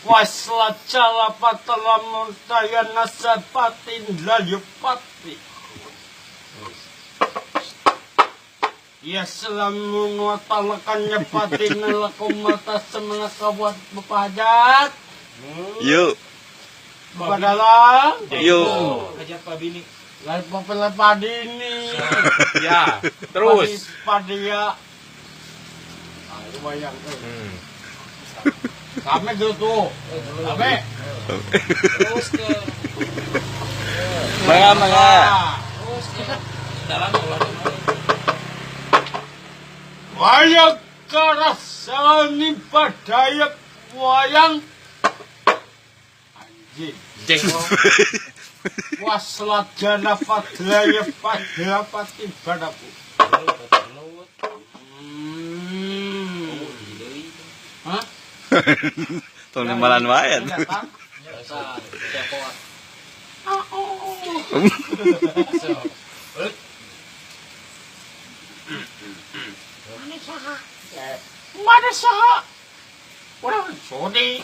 Wasla cala patalamun tayana sapatin layupati. Ya selamun watalakannya patin lakum mata semana kawat bepajat. Yuk. Badalang. Yuk. Ajak Pak Bini. Lain pempelan padini. Ya, terus. Padia. Ah, itu bayang tuh. Kami gitu. Kami. Terus ke Mangga. terus ke dalam ulang. Wayang karasani padayak wayang. Anjing. Jeng. Waslat jana padlaya padlapati badaku. Hah? Tuh nimbalan wae. Mana saha? Orang sodi.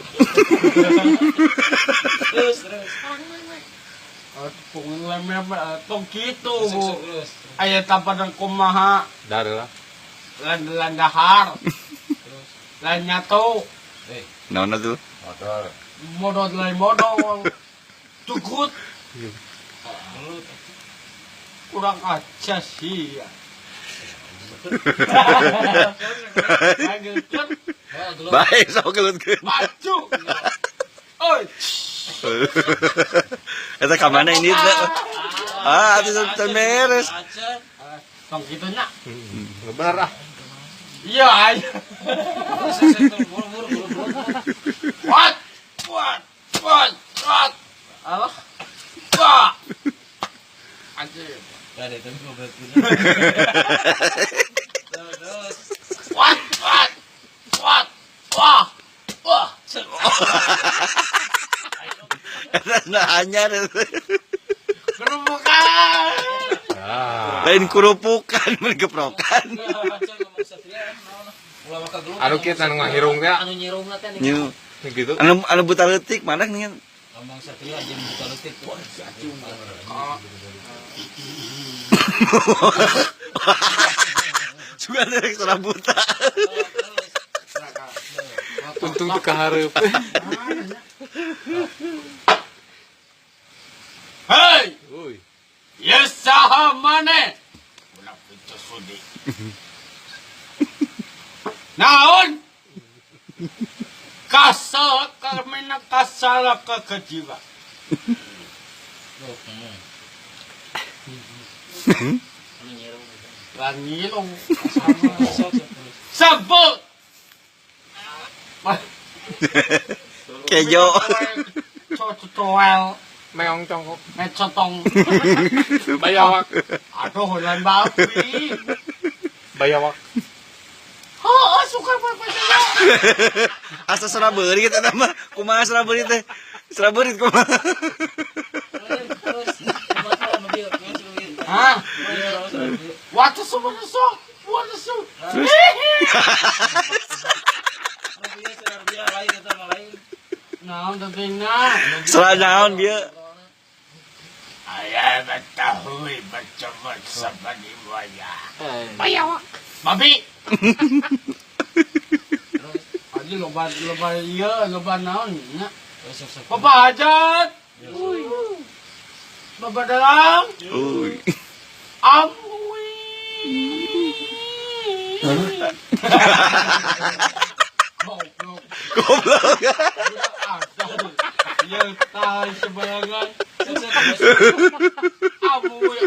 Terus. Kung tong gitu. Aya tapadan kumaha Darah. landahar. Lain nyato. Naon tuh? Motor. Modot lain modal. Tukut. Kurang aja sih ya. Baik, sok gelutkeun. Maju. Oi. Eta ka mana ini teh? Ah, atuh beres. Tong kitu nya. Bener ah. Iya aja. What? Allah. Wah. Anjir. Ada itu ngobrol. Terus. What? Wah. Eta na anyar. Kerupukan. Lain kurupukan, mun geprokan. Anu kita anu ngahirung teh. Anu nyirungna teh Nyu. Gitu. Anu buta leutik mana nih? ngomong satria aja buka letik. Wah, acung. Juga direk serah buta. Untung teu kahareup. Hei, Uy. ya saha maneh? Ulah pintu sudi. Naon? Kasal karmina kasal ke kejiwa. Loh, ngomong. Anu nyirung. Langilong sabut. Kejo. Cocok Meong congkok. mecotong. Bayawak. Aduh, lan babi. Bayawak. Oh, suka apa saya? Asa serabeurit eta mah. Kumaha serabeurit teh? Serabeurit kumaha? Terus, buat mobil, Hah? What is so? What is so? Naon tentingna? Serah naon dia? Ayah mengetahui macam sabani waya. Bayawak. Babi. Aji loba iya loba naon nya. Papa hajat. Baba dalam. Uy. Amui. Goblok. Goblok. Ya tai sebarangan. Amui.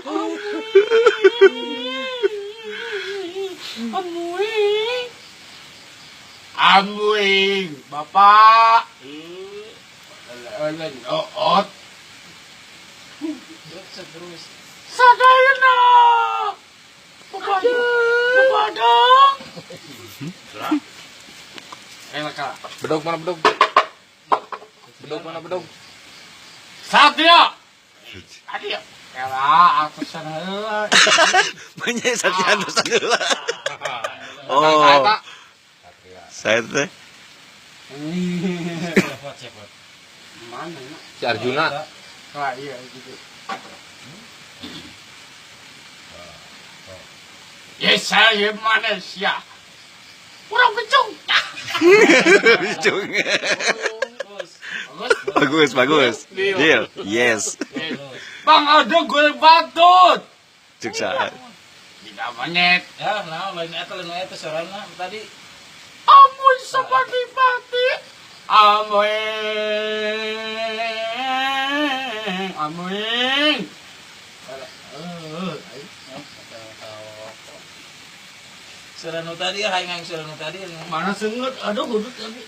Amui. Bapak. Elen oot. Sadayana. Bapadang. Elaka. Bedog mana bedog? Bedog mana bedog? Satria. Adio. Ela aku sana heula. Banyak satya dosa heula. Oh. Saya teh. Cepot. Mana nak? Si Arjuna. Ah iya gitu. Yes, saya manusia. Kurang becung. Bijung. Bagus. Bagus. Deal. Yes. Bang ada gue batut. Sukses. 3 menit. Ya, nah lain eta sorana tadi. Amun seperti pati. Amin. Sorana tadi hayang sorana tadi. Mana senget? Aduh hudut tapi.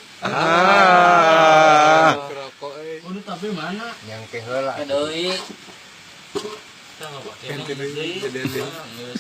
Rokok euy. Hudut tapi mana? Nyangke heula. Deui. Tah apa? Ente deui, deui.